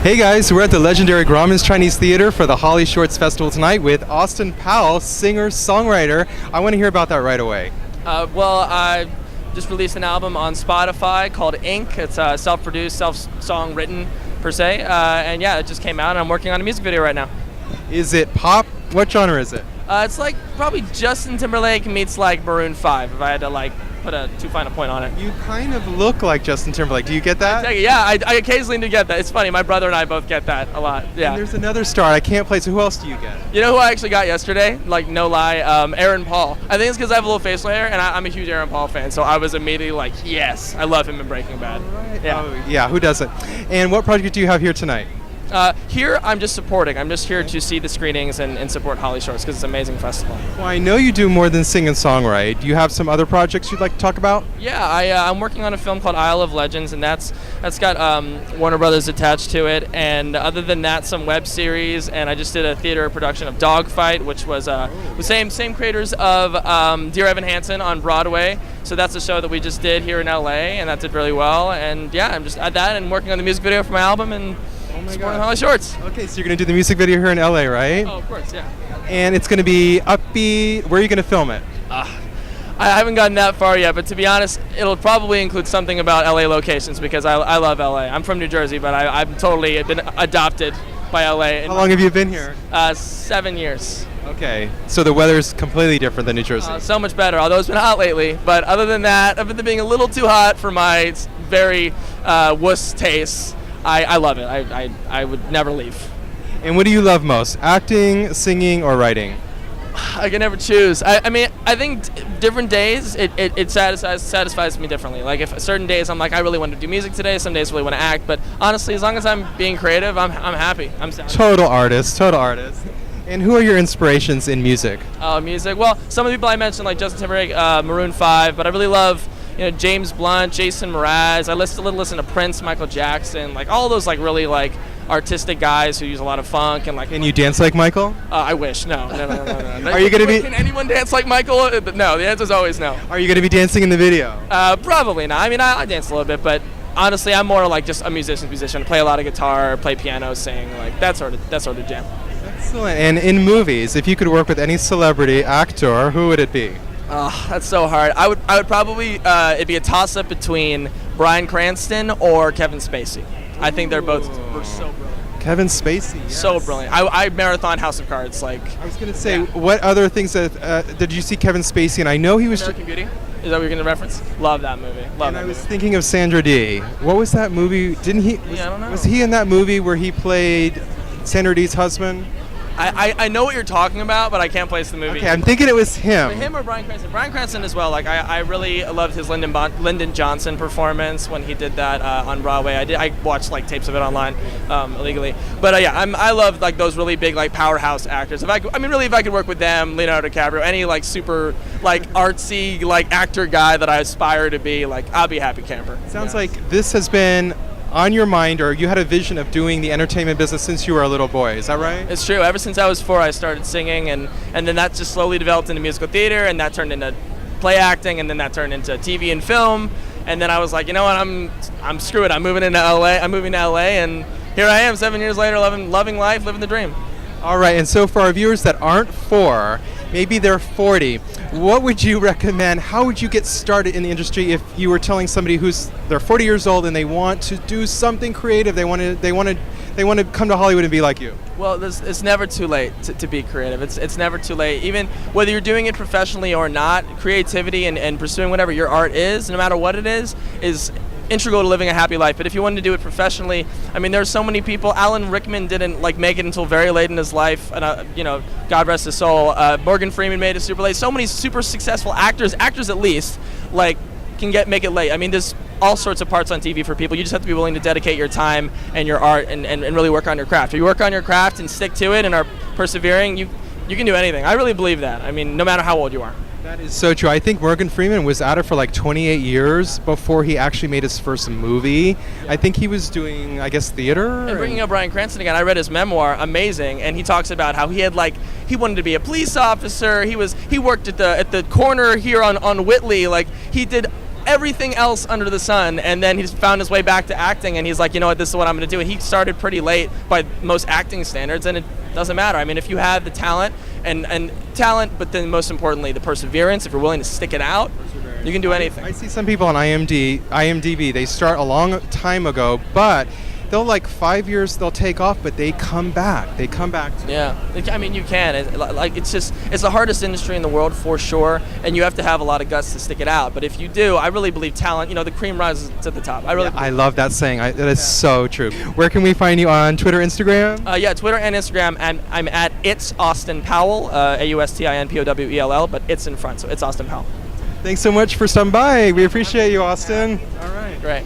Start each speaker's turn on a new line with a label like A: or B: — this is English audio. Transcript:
A: Hey guys, we're at the legendary Grauman's Chinese Theater for the Holly Shorts Festival tonight with Austin Powell, singer-songwriter. I want to hear about that right away.
B: I just released an album on Spotify called Ink. It's self-produced, self-song written per se, and yeah, it just came out and I'm working on a music video right now.
A: Is it pop? What genre is it?
B: It's like probably Justin Timberlake meets like Maroon 5 if I had to like put a too fine a point on it.
A: You kind of look like Justin Timberlake. Do you get that?
B: Yeah, I occasionally do get that. It's funny, my brother and I both get that a lot. Yeah.
A: And there's another star I can't play, so who else do you get?
B: You know who I actually got yesterday? Like, no lie, Aaron Paul. I think it's because I have a little facial hair, and I'm a huge Aaron Paul fan, so I was immediately like, yes, I love him in Breaking Bad.
A: Right.
B: Yeah.
A: Oh, yeah, who doesn't? And what project do you have here tonight?
B: Here, I'm just supporting. I'm just here to see the screenings and support Holly Shorts because it's an amazing festival.
A: Well, I know you do more than sing and songwrite. Do you have some other projects you'd like to talk about?
B: Yeah, I'm working on a film called Isle of Legends, and that's got Warner Brothers attached to it. And other than that, some web series, and I just did a theater production of Dogfight, which was the same creators of Dear Evan Hansen on Broadway. So that's a show that we just did here in LA, and that did really well. And yeah, I'm just at that and working on the music video for my album and supporting Holly Shorts.
A: Okay, so you're going to do the music video here in LA, right?
B: Oh, of course, yeah.
A: And it's going to be upbeat. Where are you going to film it?
B: I haven't gotten that far yet, but to be honest, it'll probably include something about LA locations because I love LA. I'm from New Jersey, but I've totally been adopted by LA.
A: How long have you been here?
B: 7 years.
A: Okay, so the weather's completely different than New Jersey.
B: So much better, although it's been hot lately. But other than that, other than being a little too hot for my very wuss tastes, I love it. I would never leave.
A: And what do you love most? Acting, singing, or writing?
B: I can never choose. I mean, I think different days it satisfies me differently. Like if certain days I'm like I really want to do music today, some days I really want to act. But honestly, as long as I'm being creative, I'm happy. I'm satisfied.
A: Total artist. And who are your inspirations in music?
B: Music. Well, some of the people I mentioned like Justin Timberlake, Maroon 5, but I really love James Blunt, Jason Mraz. I listen to Prince, Michael Jackson, like all those like really like artistic guys who use a lot of funk and like.
A: Can you dance like Michael?
B: I wish. No.
A: Are you gonna be?
B: Can anyone dance like Michael? No. The answer is always no.
A: Are you gonna be dancing in the video?
B: Probably not. I mean, I dance a little bit, but honestly, I'm more like just a musician. I play a lot of guitar, play piano, sing, like that sort of jam.
A: Excellent. And in movies, if you could work with any celebrity actor, who would it be?
B: Oh, that's so hard. I would probably it'd be a toss-up between Bryan Cranston or Kevin Spacey. I think they're both so brilliant.
A: Kevin Spacey, yes.
B: So brilliant. I marathon House of Cards. Like
A: I was gonna say, what other things did you see Kevin Spacey? And I know he was
B: American Beauty. Is that what you're gonna reference? Love that movie.
A: I was thinking of Sandra Dee. What was that movie? Didn't he?
B: I don't know.
A: Was he in that movie where he played Sandra Dee's husband?
B: I know what you're talking about, but I can't place the movie.
A: Okay, I'm thinking it was him.
B: Him or Bryan Cranston? Bryan Cranston as well. Like I really loved his Lyndon Johnson performance when he did that on Broadway. I watched like tapes of it online illegally. But I love like those really big like powerhouse actors. If I could work with them, Leonardo DiCaprio, any like super like artsy like actor guy that I aspire to be, like I'll be a happy camper.
A: Sounds like this has been on your mind, or you had a vision of doing the entertainment business since you were a little boy. Is that right?
B: It's true. Ever since I was 4, I started singing, and then that just slowly developed into musical theater, and that turned into play acting, and then that turned into TV and film. And then I was like, you know what? I'm screw it. I'm moving to LA, and here I am 7 years later, loving life, living the dream.
A: All right. And so for our viewers that aren't 4, maybe they're 40. What would you recommend? How would you get started in the industry if you were telling somebody they're 40 years old and they want to do something creative? They want to come to Hollywood and be like you.
B: Well, it's never too late to be creative. It's never too late. Even whether you're doing it professionally or not, creativity and pursuing whatever your art is, no matter what it is integral to living a happy life. But if you wanted to do it professionally, I mean, there's so many people. Alan Rickman didn't like make it until very late in his life, and God rest his soul. Morgan Freeman made it super late. So many super successful actors at least, like can make it late. I mean, there's all sorts of parts on TV for people. You just have to be willing to dedicate your time and your art and really work on your craft. If you work on your craft and stick to it and are persevering, you can do anything. I really believe that. I mean, no matter how old you are.
A: That is so true. I think Morgan Freeman was at it for like 28 years before he actually made his first movie. Yeah. I think he was doing, theater.
B: And bringing up Bryan Cranston again, I read his memoir, amazing, and he talks about how he wanted to be a police officer. He worked at the corner here on Whitley. Like he did everything else under the sun, and then he's found his way back to acting, and he's like, you know what, this is what I'm going to do. And he started pretty late by most acting standards, and it doesn't matter. I mean, if you have the talent and talent, but then most importantly the perseverance, if you're willing to stick it out, you can do anything.
A: I see some people on IMDb, they start a long time ago, but they'll like 5 years they'll take off, but they come back.
B: Yeah, I mean, you can. It's the hardest industry in the world for sure, and you have to have a lot of guts to stick it out. But if you do, I really believe talent, the cream rises to the top.
A: I love that saying. That is so true. Where can we find you on Twitter, Instagram?
B: Yeah, Twitter and Instagram, and I'm at It's Austin Powell, AustinPowell, but it's in front, so It's Austin Powell.
A: Thanks so much for stopping by. We appreciate you, Austin. All right.
B: Great.